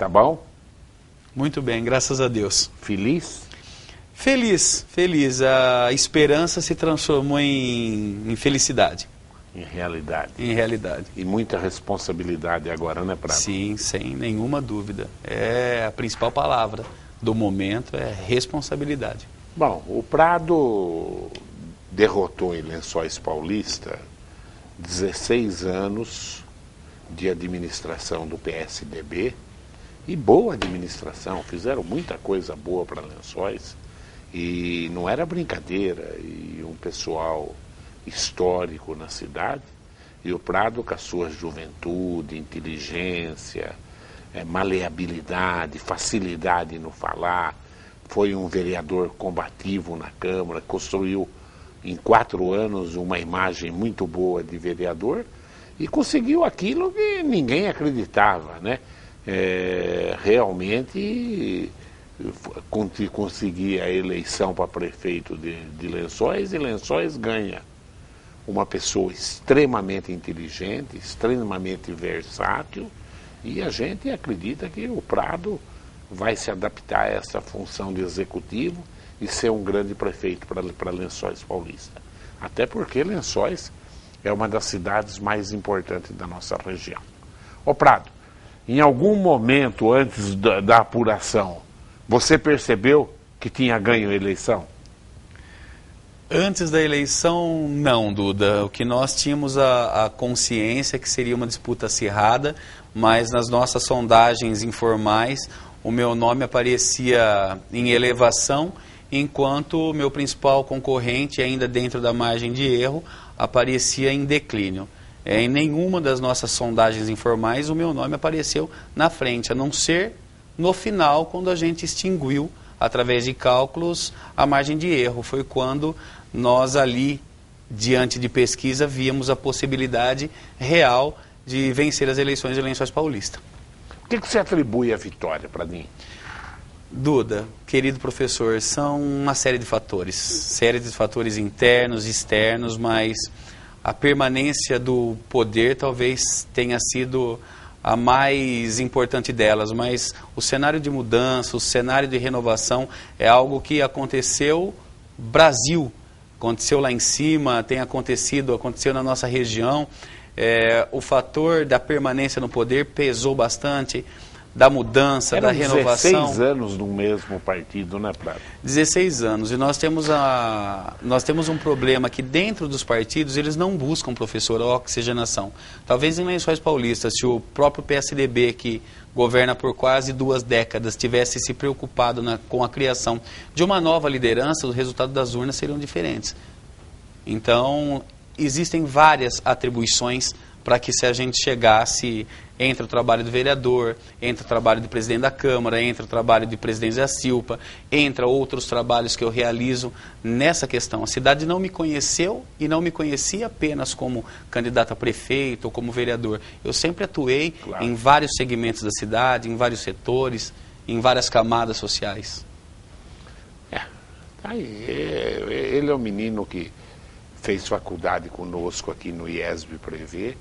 Tá bom? Muito bem, graças a Deus. Feliz? Feliz, feliz. A esperança se transformou em felicidade. Em realidade. Em realidade. E muita responsabilidade agora, né, Prado? Sim, sem nenhuma dúvida. É a principal palavra do momento, é responsabilidade. Bom, o Prado derrotou em Lençóis Paulista 16 anos de administração do PSDB e boa administração, fizeram muita coisa boa para Lençóis e não era brincadeira, e um pessoal histórico na cidade, e o Prado com a sua juventude, inteligência, maleabilidade, facilidade no falar, foi um vereador combativo na Câmara, construiu em 4 anos uma imagem muito boa de vereador e conseguiu aquilo que ninguém acreditava, né? Realmente conseguir a eleição para prefeito de Lençóis, e Lençóis ganha uma pessoa extremamente inteligente, extremamente versátil, e a gente acredita que o Prado vai se adaptar a essa função de executivo e ser um grande prefeito para Lençóis Paulista. Até porque Lençóis é uma das cidades mais importantes da nossa região. Ô Prado, em algum momento antes da apuração, você percebeu que tinha ganho a eleição? Antes da eleição, não, Duda. O que nós tínhamos a consciência que seria uma disputa acirrada, mas nas nossas sondagens informais, o meu nome aparecia em elevação, enquanto o meu principal concorrente, ainda dentro da margem de erro, aparecia em declínio. Em nenhuma das nossas sondagens informais o meu nome apareceu na frente, a não ser no final, quando a gente extinguiu, através de cálculos, a margem de erro. Foi quando nós ali, diante de pesquisa, víamos a possibilidade real de vencer as eleições de Lençóis Paulista. O que você atribui à vitória, Pradinho? Duda, querido professor, são uma série de fatores internos, externos, mas a permanência do poder talvez tenha sido a mais importante delas, mas o cenário de mudança, o cenário de renovação é algo que aconteceu Brasil, aconteceu lá em cima, aconteceu na nossa região. O fator da permanência no poder pesou bastante, da mudança, da renovação. 16 anos no mesmo partido, né, Prado? 16 anos. E nós temos um problema que dentro dos partidos eles não buscam, professor, a oxigenação. Talvez em Lençóis Paulista, se o próprio PSDB, que governa por quase 2 décadas, tivesse se preocupado com a criação de uma nova liderança, os resultados das urnas seriam diferentes. Então, existem várias atribuições para que, se a gente chegasse, entra o trabalho do vereador, entra o trabalho do presidente da Câmara, entra o trabalho do presidente da Silpa, entra outros trabalhos que eu realizo nessa questão. A cidade não me conheceu e não me conhecia apenas como candidato a prefeito ou como vereador. Eu sempre atuei em vários segmentos da cidade, em vários setores, em várias camadas sociais. Ele é um menino que fez faculdade conosco aqui no IESB Prevê,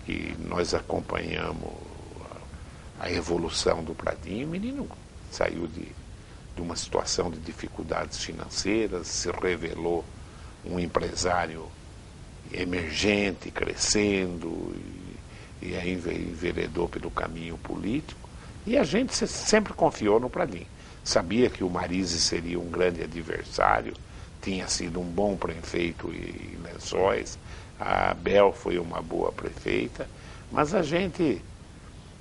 que nós acompanhamos a evolução do Pradinho. O menino saiu de uma situação de dificuldades financeiras, se revelou um empresário emergente, crescendo, e aí enveredou pelo caminho político. E a gente sempre confiou no Pradinho. Sabia que o Marise seria um grande adversário, tinha sido um bom prefeito em Lençóis, a Bel foi uma boa prefeita, mas a gente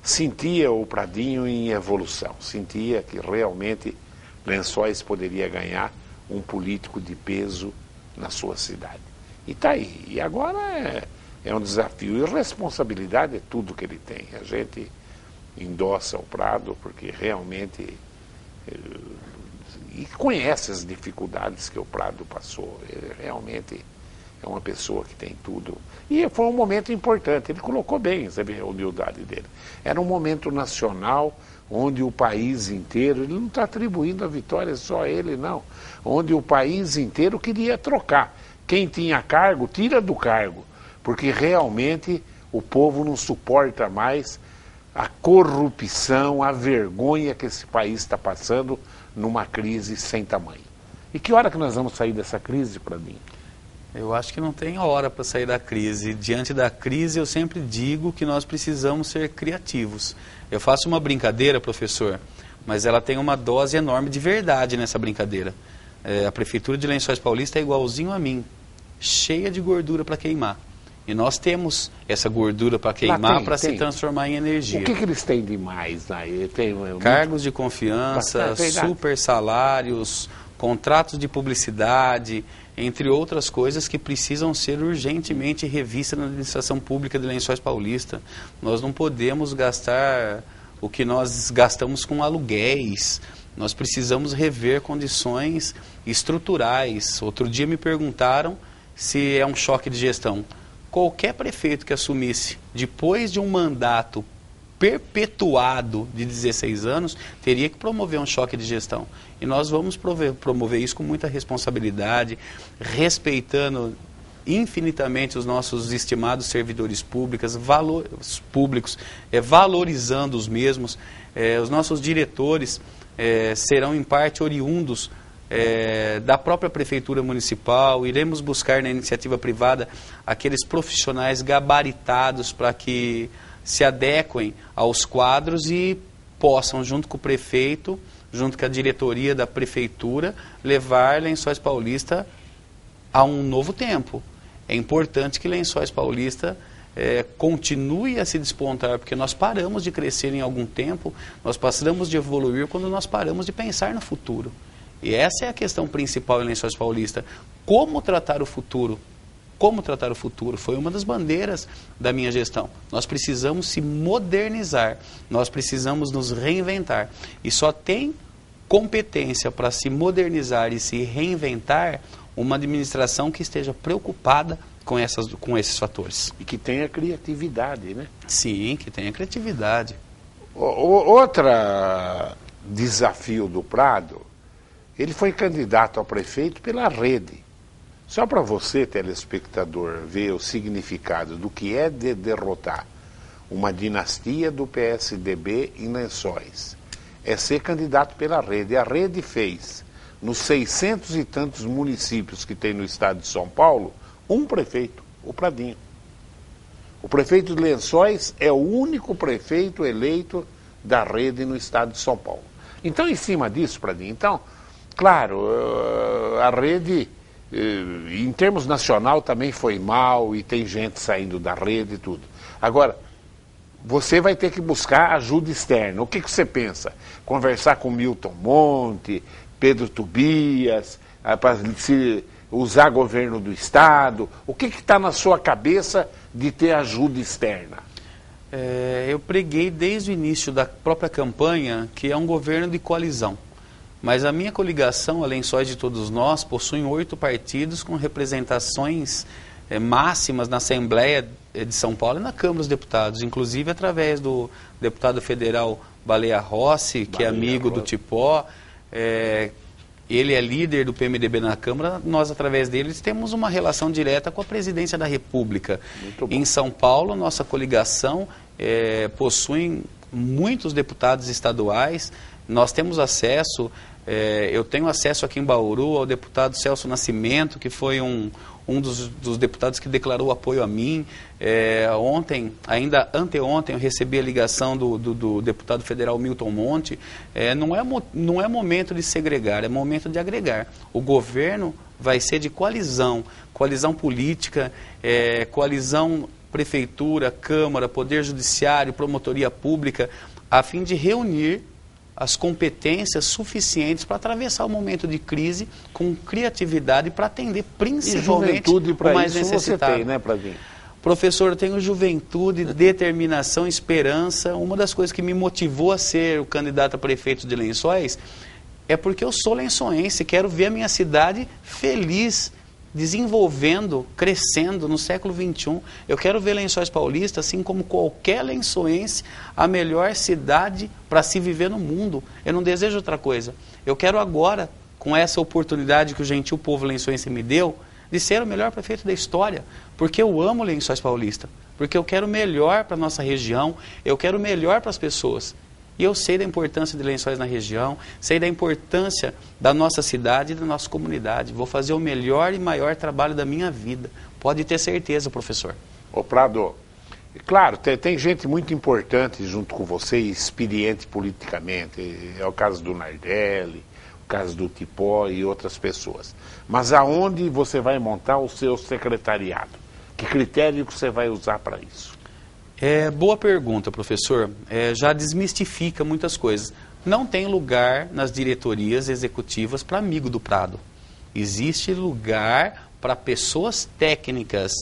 sentia o Pradinho em evolução, sentia que realmente Lençóis poderia ganhar um político de peso na sua cidade. E está aí. E agora é um desafio. E responsabilidade é tudo que ele tem. A gente endossa o Prado porque realmente... e conhece as dificuldades que o Prado passou. Ele realmente é uma pessoa que tem tudo. E foi um momento importante. Ele colocou bem, você vê a humildade dele. Era um momento nacional, onde o país inteiro, ele não está atribuindo a vitória só a ele, não. Onde o país inteiro queria trocar. Quem tinha cargo, tira do cargo. Porque realmente o povo não suporta mais a corrupção, a vergonha que esse país está passando numa crise sem tamanho. E que hora que nós vamos sair dessa crise, Pradinho? Eu acho que não tem hora para sair da crise. Diante da crise, eu sempre digo que nós precisamos ser criativos. Eu faço uma brincadeira, professor, mas ela tem uma dose enorme de verdade nessa brincadeira. A Prefeitura de Lençóis Paulista é igualzinho a mim, cheia de gordura para queimar. E nós temos essa gordura para queimar para se transformar em energia. O que eles têm de mais aí? Cargos de confiança, super salários, contratos de publicidade, entre outras coisas que precisam ser urgentemente revistas na administração pública de Lençóis Paulista. Nós não podemos gastar o que nós gastamos com aluguéis. Nós precisamos rever condições estruturais. Outro dia me perguntaram se é um choque de gestão. Qualquer prefeito que assumisse depois de um mandato perpetuado de 16 anos, teria que promover um choque de gestão. E nós vamos promover isso com muita responsabilidade, respeitando infinitamente os nossos estimados servidores públicos, valorizando os mesmos. Os nossos diretores serão em parte oriundos da própria Prefeitura Municipal. Iremos buscar na iniciativa privada aqueles profissionais gabaritados para que se adequem aos quadros e possam, junto com o prefeito, junto com a diretoria da Prefeitura, levar Lençóis Paulista a um novo tempo. É importante que Lençóis Paulista continue a se despontar, porque nós paramos de crescer em algum tempo, nós passamos de evoluir quando nós paramos de pensar no futuro. E essa é a questão principal em Lençóis Paulista. Como tratar o futuro? Como tratar o futuro? Foi uma das bandeiras da minha gestão. Nós precisamos se modernizar, nós precisamos nos reinventar. E só tem competência para se modernizar e se reinventar uma administração que esteja preocupada com esses fatores. E que tenha criatividade, né? Sim, que tenha criatividade. Outro desafio do Prado, ele foi candidato a prefeito pela rede. Só para você, telespectador, ver o significado do que é de derrotar uma dinastia do PSDB em Lençóis. É ser candidato pela rede. A rede fez, nos 600 e tantos municípios que tem no estado de São Paulo, um prefeito, o Pradinho. O prefeito de Lençóis é o único prefeito eleito da rede no estado de São Paulo. Então, em cima disso, Pradinho, claro, a rede, em termos nacional, também foi mal e tem gente saindo da rede e tudo. Agora, você vai ter que buscar ajuda externa. O que você pensa? Conversar com Milton Monte, Pedro Tobias, para se usar governo do Estado? O que está na sua cabeça de ter ajuda externa? Eu preguei desde o início da própria campanha que é um governo de coalizão. Mas a minha coligação, a Lençóis de Todos Nós, possui 8 partidos com representações máximas na Assembleia de São Paulo e na Câmara dos Deputados, inclusive através do deputado federal Baleia Rossi, que é amigo do Tipó. Ele é líder do PMDB na Câmara, nós, através deles, temos uma relação direta com a Presidência da República. Em São Paulo, nossa coligação possui muitos deputados estaduais. Nós temos acesso, eu tenho acesso aqui em Bauru ao deputado Celso Nascimento, que foi um dos deputados que declarou apoio a mim. Ontem, ainda anteontem, eu recebi a ligação do deputado federal Milton Monte. Não é momento de segregar, é momento de agregar. O governo vai ser de coalizão política, coalizão prefeitura, Câmara, Poder Judiciário, Promotoria Pública, a fim de reunir as competências suficientes para atravessar o momento de crise com criatividade para atender principalmente o mais necessitado. Você tem, né, Pradinho? Professor, eu tenho juventude, determinação, esperança. Uma das coisas que me motivou a ser o candidato a prefeito de Lençóis é porque eu sou lençoense, quero ver a minha cidade feliz, desenvolvendo, crescendo no século XXI. Eu quero ver Lençóis Paulista, assim como qualquer lençoense, a melhor cidade para se viver no mundo. Eu não desejo outra coisa. Eu quero agora, com essa oportunidade que o gentil povo lençoense me deu, de ser o melhor prefeito da história, porque eu amo Lençóis Paulista. porque eu quero o melhor para a nossa região, eu quero o melhor para as pessoas. E eu sei da importância de Lençóis na região, sei da importância da nossa cidade e da nossa comunidade. Vou fazer o melhor e maior trabalho da minha vida. Pode ter certeza, professor. Ô Prado, claro, tem gente muito importante junto com você, experiente politicamente. É o caso do Nardelli, o caso do Tipó e outras pessoas. Mas aonde você vai montar o seu secretariado? Que critério que você vai usar para isso? Boa pergunta, professor. Já desmistifica muitas coisas. Não tem lugar nas diretorias executivas para amigo do Prado. Existe lugar para pessoas técnicas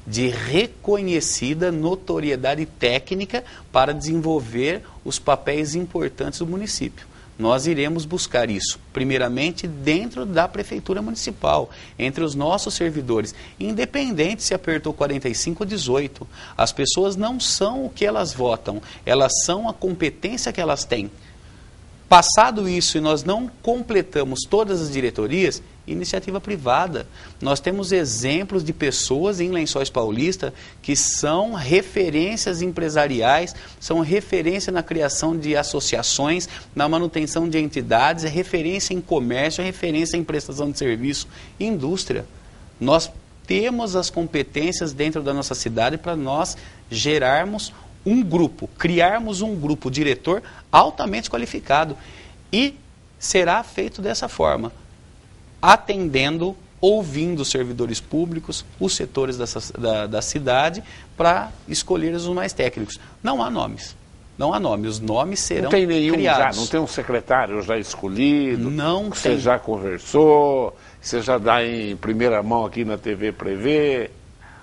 de reconhecida notoriedade técnica para desenvolver os papéis importantes do município. Nós iremos buscar isso, primeiramente dentro da Prefeitura Municipal, entre os nossos servidores, independente se apertou 45 ou 18. As pessoas não são o que elas votam, elas são a competência que elas têm. Passado isso e nós não completamos todas as diretorias, iniciativa privada. Nós temos exemplos de pessoas em Lençóis Paulista que são referências empresariais, são referência na criação de associações, na manutenção de entidades, é referência em comércio, é referência em prestação de serviço, indústria. Nós temos as competências dentro da nossa cidade para nós gerarmos um grupo, criarmos um grupo diretor altamente qualificado. E será feito dessa forma, atendendo, ouvindo os servidores públicos, os setores da cidade, para escolher os mais técnicos. Não há nomes. Não há nome. Os nomes serão criados. Não tem nenhum já, não tem um secretário já escolhido? Não tem. Você já conversou? Você já dá em primeira mão aqui na TV Prevê?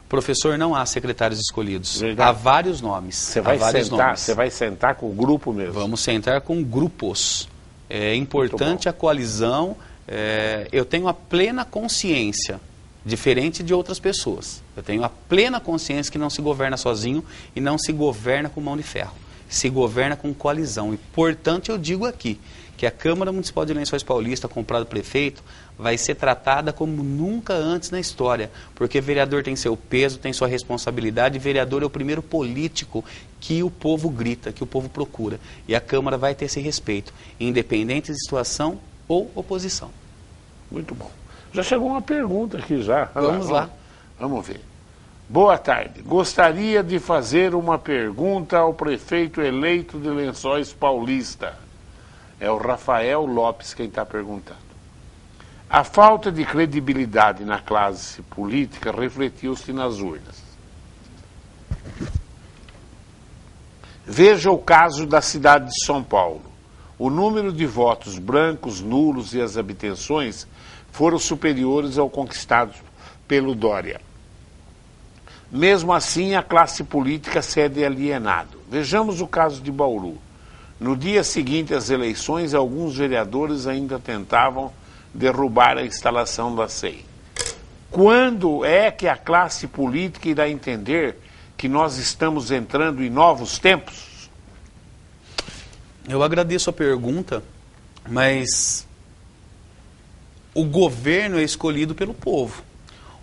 Professor, não há secretários escolhidos. Verdade. Há vários nomes. Você vai sentar com o grupo mesmo? Vamos sentar com grupos. É importante a coalizão. Eu tenho a plena consciência, diferente de outras pessoas. Eu tenho a plena consciência que não se governa sozinho e não se governa com mão de ferro. Se governa com coalizão. E, portanto, eu digo aqui que a Câmara Municipal de Lençóis Paulista, comprado prefeito, vai ser tratada como nunca antes na história, porque vereador tem seu peso, tem sua responsabilidade, e vereador é o primeiro político que o povo grita, que o povo procura. E a Câmara vai ter esse respeito, independente de situação ou oposição. Muito bom. Já chegou uma pergunta aqui já. Vamos lá. Vamos ver. Boa tarde. Gostaria de fazer uma pergunta ao prefeito eleito de Lençóis Paulista. É o Rafael Lopes quem está perguntando. A falta de credibilidade na classe política refletiu-se nas urnas. Veja o caso da cidade de São Paulo. O número de votos brancos, nulos e as abstenções foram superiores ao conquistado pelo Dória. Mesmo assim, a classe política cede alienado. Vejamos o caso de Bauru. No dia seguinte às eleições, alguns vereadores ainda tentavam derrubar a instalação da SEI. Quando é que a classe política irá entender que nós estamos entrando em novos tempos? Eu agradeço a pergunta, mas o governo é escolhido pelo povo.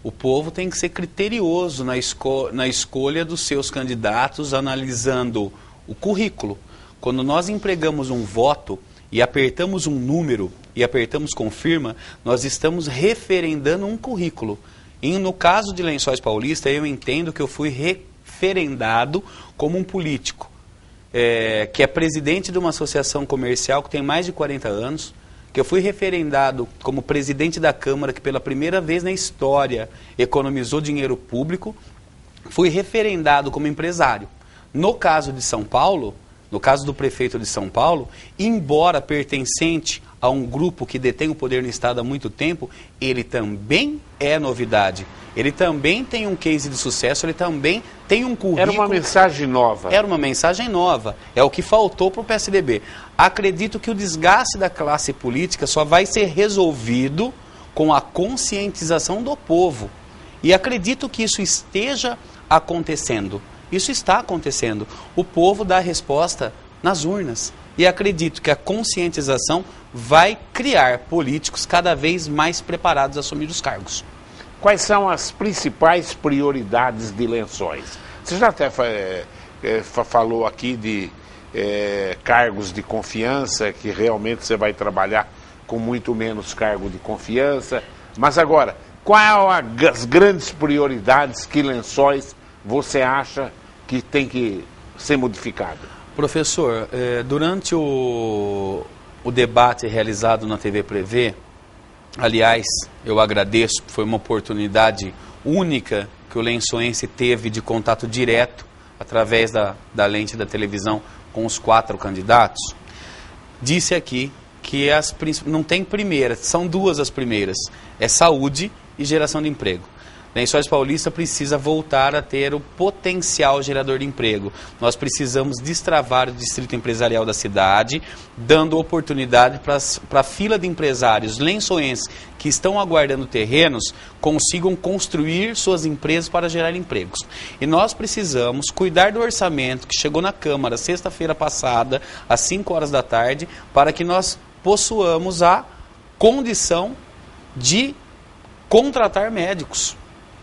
O povo tem que ser criterioso na escolha dos seus candidatos, analisando o currículo. Quando nós empregamos um voto e apertamos um número e apertamos confirma, nós estamos referendando um currículo. E no caso de Lençóis Paulista, eu entendo que eu fui referendado como um político, que é presidente de uma associação comercial que tem mais de 40 anos, que eu fui referendado como presidente da Câmara, que pela primeira vez na história economizou dinheiro público, fui referendado como empresário. No caso de São Paulo, no caso do prefeito de São Paulo, embora pertencente a um grupo que detém o poder no Estado há muito tempo, ele também é novidade. Ele também tem um case de sucesso, ele também tem um currículo. Era uma mensagem nova. Era uma mensagem nova. É o que faltou para o PSDB. Acredito que o desgaste da classe política só vai ser resolvido com a conscientização do povo. E acredito que isso esteja acontecendo. Isso está acontecendo. O povo dá a resposta nas urnas. E acredito que a conscientização vai criar políticos cada vez mais preparados a assumir os cargos. Quais são as principais prioridades de Lençóis? Você já até falou aqui de cargos de confiança, que realmente você vai trabalhar com muito menos cargo de confiança. Mas agora, quais as grandes prioridades que Lençóis você acha que tem que ser modificado? Professor, durante o debate realizado na TV Prevê, aliás, eu agradeço, foi uma oportunidade única que o lençoense teve de contato direto, através da lente da televisão, com os 4 candidatos. Disse aqui que não tem primeira, são 2 as primeiras, é saúde e geração de emprego. Lençóis Paulista precisa voltar a ter o potencial gerador de emprego. Nós precisamos destravar o distrito empresarial da cidade, dando oportunidade para a fila de empresários lençoenses que estão aguardando terrenos, consigam construir suas empresas para gerar empregos. E nós precisamos cuidar do orçamento que chegou na Câmara sexta-feira passada, às 5 horas da tarde, para que nós possuamos a condição de contratar médicos.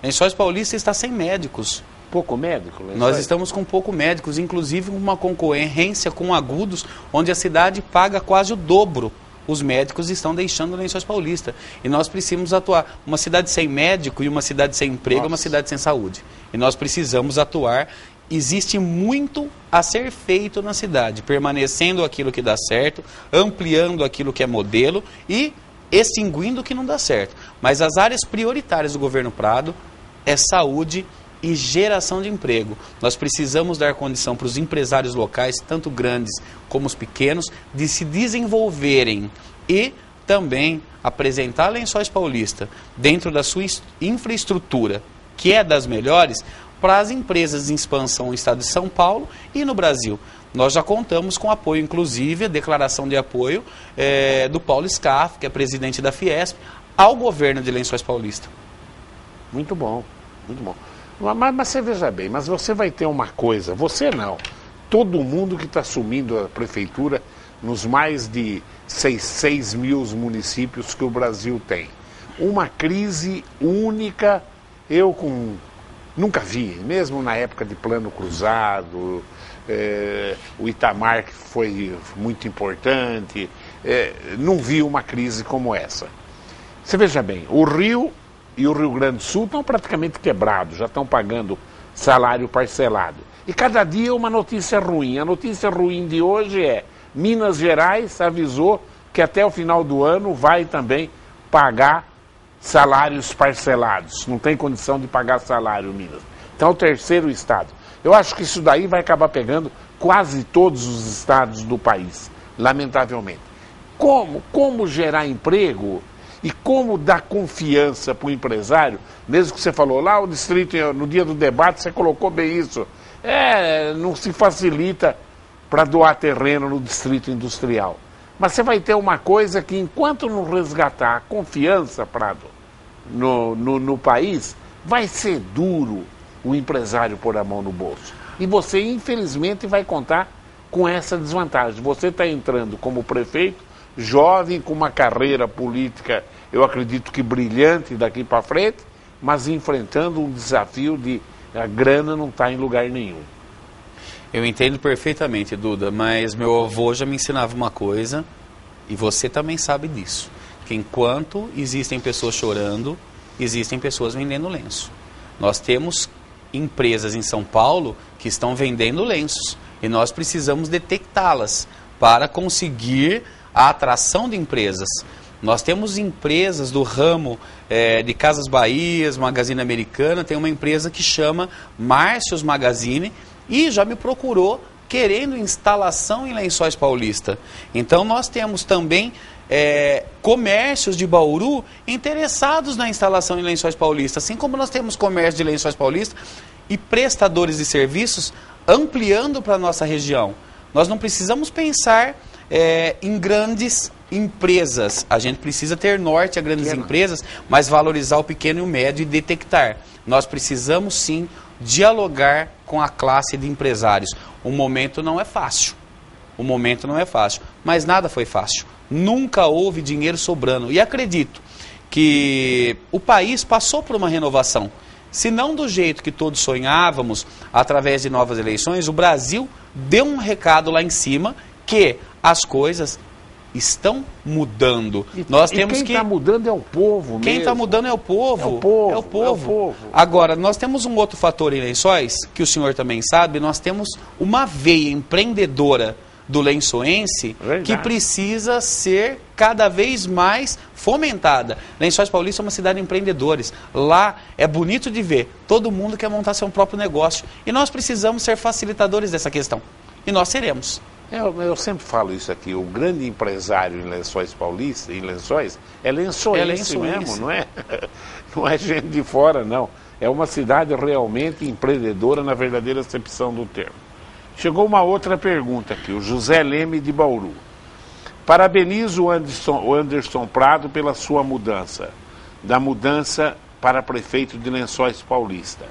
Lençóis Paulista está sem médicos. Pouco médico? Lençóis? Nós estamos com pouco médicos, inclusive uma concorrência com agudos, onde a cidade paga quase o dobro. Os médicos estão deixando Lençóis Paulista. E nós precisamos atuar. Uma cidade sem médico e uma cidade sem emprego é uma cidade sem saúde. E nós precisamos atuar. Existe muito a ser feito na cidade, permanecendo aquilo que dá certo, ampliando aquilo que é modelo e extinguindo o que não dá certo. Mas as áreas prioritárias do governo Prado é saúde e geração de emprego. Nós precisamos dar condição para os empresários locais, tanto grandes como os pequenos, de se desenvolverem e também apresentar Lençóis Paulista dentro da sua infraestrutura, que é das melhores, para as empresas em expansão no estado de São Paulo e no Brasil. Nós já contamos com apoio, inclusive, a declaração de apoio do Paulo Scaff, que é presidente da Fiesp, ao governo de Lençóis Paulista. Muito bom, muito bom. Mas você veja bem, mas você vai ter uma coisa, você não, todo mundo que está assumindo a prefeitura nos mais de 6 mil municípios que o Brasil tem. Uma crise única, nunca vi, mesmo na época de Plano Cruzado, o Itamar, que foi muito importante, não vi uma crise como essa. Você veja bem, o Rio e o Rio Grande do Sul estão praticamente quebrados, já estão pagando salário parcelado. E cada dia uma notícia ruim. A notícia ruim de hoje é: Minas Gerais avisou que até o final do ano vai também pagar salários parcelados. Não tem condição de pagar salário, Minas. Então é o terceiro estado. Eu acho que isso daí vai acabar pegando quase todos os estados do país, lamentavelmente. Como gerar emprego e como dar confiança para o empresário, mesmo que você falou lá, o distrito, no dia do debate, você colocou bem isso, não se facilita para doar terreno no distrito industrial. Mas você vai ter uma coisa que, enquanto não resgatar a confiança, Prado, no país, vai ser duro o empresário pôr a mão no bolso. E você, infelizmente, vai contar com essa desvantagem. Você está entrando como prefeito, jovem, com uma carreira política, eu acredito que brilhante daqui para frente, mas enfrentando um desafio de a grana não está em lugar nenhum. Eu entendo perfeitamente, Duda, mas meu avô já me ensinava uma coisa, e você também sabe disso, que enquanto existem pessoas chorando, existem pessoas vendendo lenço. Nós temos empresas em São Paulo que estão vendendo lenços, e nós precisamos detectá-las para conseguir a atração de empresas. Nós temos empresas do ramo de Casas Bahias, Magazine Americana, tem uma empresa que chama Márcios Magazine e já me procurou querendo instalação em Lençóis Paulista. Então nós temos também comércios de Bauru interessados na instalação em Lençóis Paulista, assim como nós temos comércio de Lençóis Paulista e prestadores de serviços ampliando para a nossa região. Nós não precisamos pensar em grandes empresas. A gente precisa ter norte a grandes empresas, mas valorizar o pequeno e o médio e detectar. Nós precisamos sim dialogar com a classe de empresários. O momento não é fácil. O momento não é fácil, mas nada foi fácil. Nunca houve dinheiro sobrando. E acredito que o país passou por uma renovação. Se não do jeito que todos sonhávamos, através de novas eleições, o Brasil deu um recado lá em cima que as coisas estão mudando. Nós temos quem está mudando é o povo Quem está mudando é o povo. É o povo. É o povo. É o povo. Agora, nós temos um outro fator em Lençóis, que o senhor também sabe, nós temos uma veia empreendedora do lençoense que precisa ser cada vez mais fomentada. Lençóis Paulista é uma cidade de empreendedores. Lá é bonito de ver. Todo mundo quer montar seu próprio negócio. E nós precisamos ser facilitadores dessa questão. E nós seremos. Eu sempre falo isso aqui. O grande empresário em Lençóis Paulista, em Lençóis, é lençoense mesmo, não é? Não é gente de fora, não. É uma cidade realmente empreendedora na verdadeira acepção do termo. Chegou uma outra pergunta aqui, o José Leme de Bauru. Parabenizo o Anderson Prado pela sua mudança, da mudança para prefeito de Lençóis Paulista.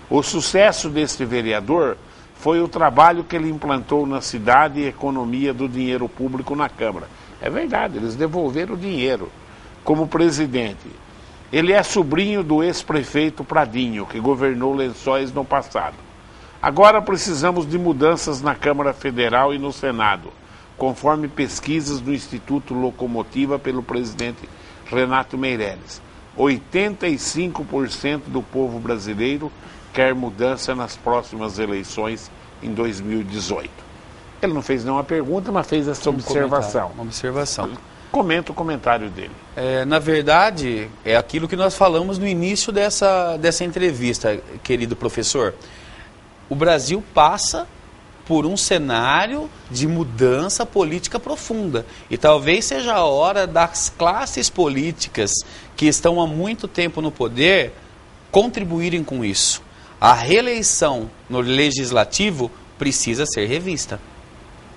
O sucesso deste vereador foi o trabalho que ele implantou na cidade e economia do dinheiro público na Câmara. É verdade, eles devolveram o dinheiro como presidente. Ele é sobrinho do ex-prefeito Pradinho, que governou Lençóis no passado. Agora precisamos de mudanças na Câmara Federal e no Senado, conforme pesquisas do Instituto Locomotiva pelo presidente Renato Meireles. 85% do povo brasileiro quer mudança nas próximas eleições em 2018. Ele não fez nenhuma pergunta, mas fez essa observação. Uma observação. Comenta o comentário dele. Na verdade, é aquilo que nós falamos no início dessa entrevista, querido professor. O Brasil passa por um cenário de mudança política profunda. E talvez seja a hora das classes políticas que estão há muito tempo no poder contribuírem com isso. A reeleição no legislativo precisa ser revista.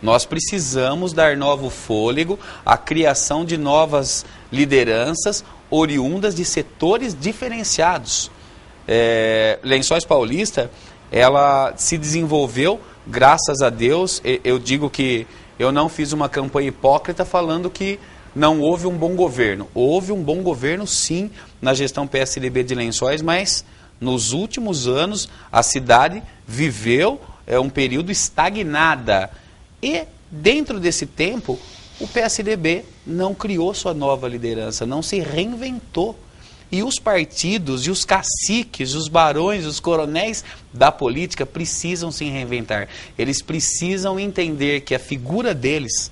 Nós precisamos dar novo fôlego à criação de novas lideranças oriundas de setores diferenciados. Lençóis Paulista, ela se desenvolveu, graças a Deus. Eu digo que eu não fiz uma campanha hipócrita falando que não houve um bom governo. Houve um bom governo, sim, na gestão PSDB de Lençóis, mas nos últimos anos a cidade viveu um período estagnada. E dentro desse tempo, o PSDB não criou sua nova liderança, não se reinventou. E os partidos, e os caciques, os barões, os coronéis da política precisam se reinventar. Eles precisam entender que a figura deles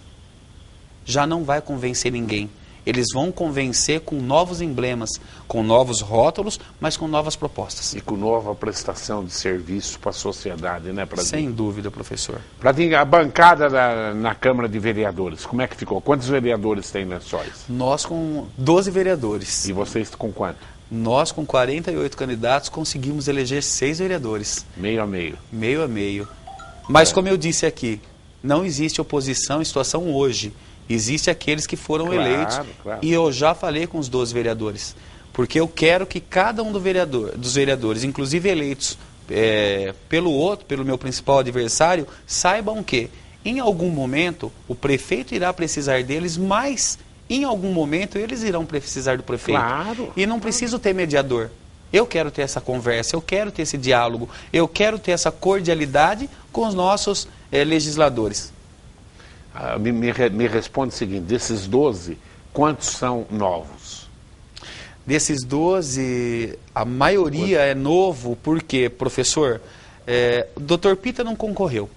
já não vai convencer ninguém. Eles vão convencer com novos emblemas, com novos rótulos, mas com novas propostas. E com nova prestação de serviço para a sociedade, né, Pradinho? Sem dúvida, professor. Pradinho, a bancada na Câmara de Vereadores, como é que ficou? Quantos vereadores tem em Lençóis? Nós com 12 vereadores. E vocês com quanto? Nós com 48 candidatos conseguimos eleger 6 vereadores. Meio a meio. Meio a meio. Mas como eu disse aqui, não existe oposição em situação hoje. Existem aqueles que foram eleitos, e eu já falei com os 12 vereadores, porque eu quero que cada um dos vereadores, inclusive eleitos pelo meu principal adversário, saibam que, em algum momento, o prefeito irá precisar deles, mas, em algum momento, eles irão precisar do prefeito. Claro. E não preciso ter mediador. Eu quero ter essa conversa, eu quero ter esse diálogo, eu quero ter essa cordialidade com os nossos legisladores. Me responde o seguinte, desses 12, quantos são novos? Desses 12, a maioria é novo, porque, professor, o Dr. Pita não concorreu.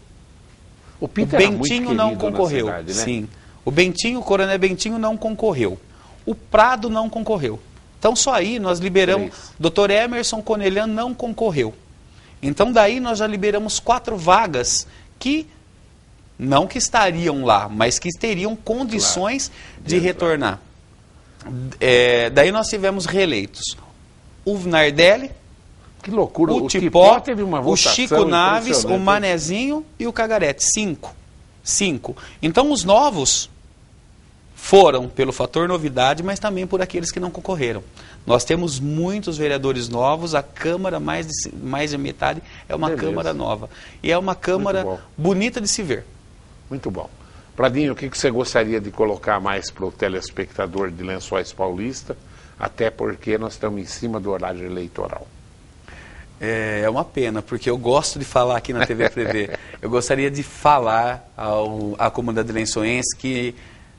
O Pita Bentinho não concorreu, cidade, né? Sim. O Coronel Bentinho não concorreu. O Prado não concorreu. Então, só aí nós liberamos... Dr. Emerson Conelian não concorreu. Então, daí nós já liberamos 4 vagas que... Não que estariam lá, mas que teriam condições de retornar. Daí nós tivemos reeleitos o Nardelli, que loucura. o Tipó, teve uma o Chico Naves, o Manezinho e o Cagarete. 5. Então os novos foram pelo fator novidade, mas também por aqueles que não concorreram. Nós temos muitos vereadores novos, a Câmara, mais de metade, é uma Câmara nova. E é uma Câmara bonita de se ver. Muito bom. Pradinho, o que você gostaria de colocar mais para o telespectador de Lençóis Paulista, até porque nós estamos em cima do horário eleitoral? É uma pena, porque eu gosto de falar aqui na TV Prevê. Eu gostaria de falar à comunidade lençoense que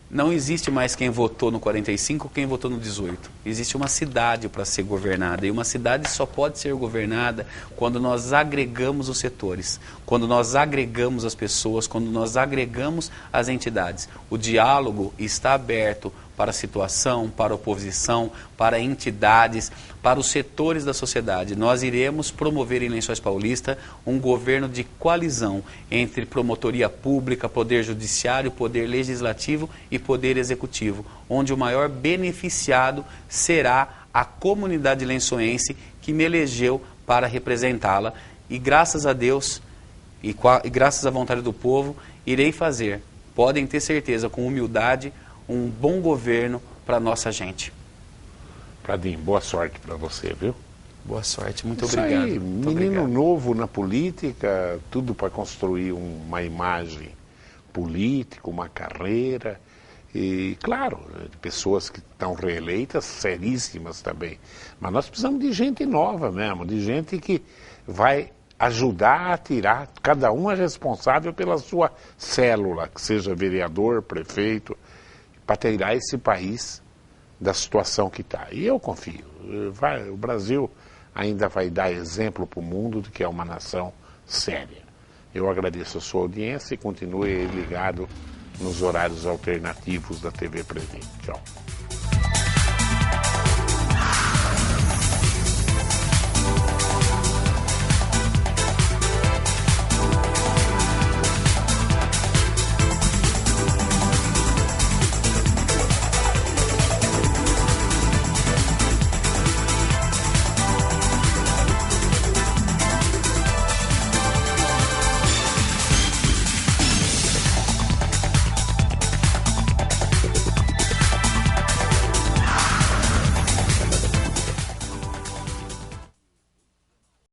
não existe mais quem votou no 45 ou quem votou no 18. Existe uma cidade para ser governada. E uma cidade só pode ser governada quando nós agregamos os setores, quando nós agregamos as pessoas, quando nós agregamos as entidades. O diálogo está aberto para a situação, para a oposição, para entidades, para os setores da sociedade. Nós iremos promover em Lençóis Paulista um governo de coalizão entre promotoria pública, poder judiciário, poder legislativo e poder executivo, onde o maior beneficiado será a comunidade lençoense que me elegeu para representá-la. E graças a Deus e graças à vontade do povo, irei fazer, podem ter certeza, com humildade, um bom governo para a nossa gente. Pradinho, boa sorte para você, viu? Boa sorte, muito Isso obrigado. Aí, muito menino obrigado. novo na política, tudo para construir uma imagem política, uma carreira. E, claro, de pessoas que estão reeleitas, seríssimas também. Mas nós precisamos de gente nova mesmo, de gente que vai ajudar a tirar, cada um é responsável pela sua célula, que seja vereador, prefeito, para tirar esse país da situação que está. E eu confio. O Brasil ainda vai dar exemplo para o mundo de que é uma nação séria. Eu agradeço a sua audiência e continue ligado nos horários alternativos da TV Prevê. Tchau.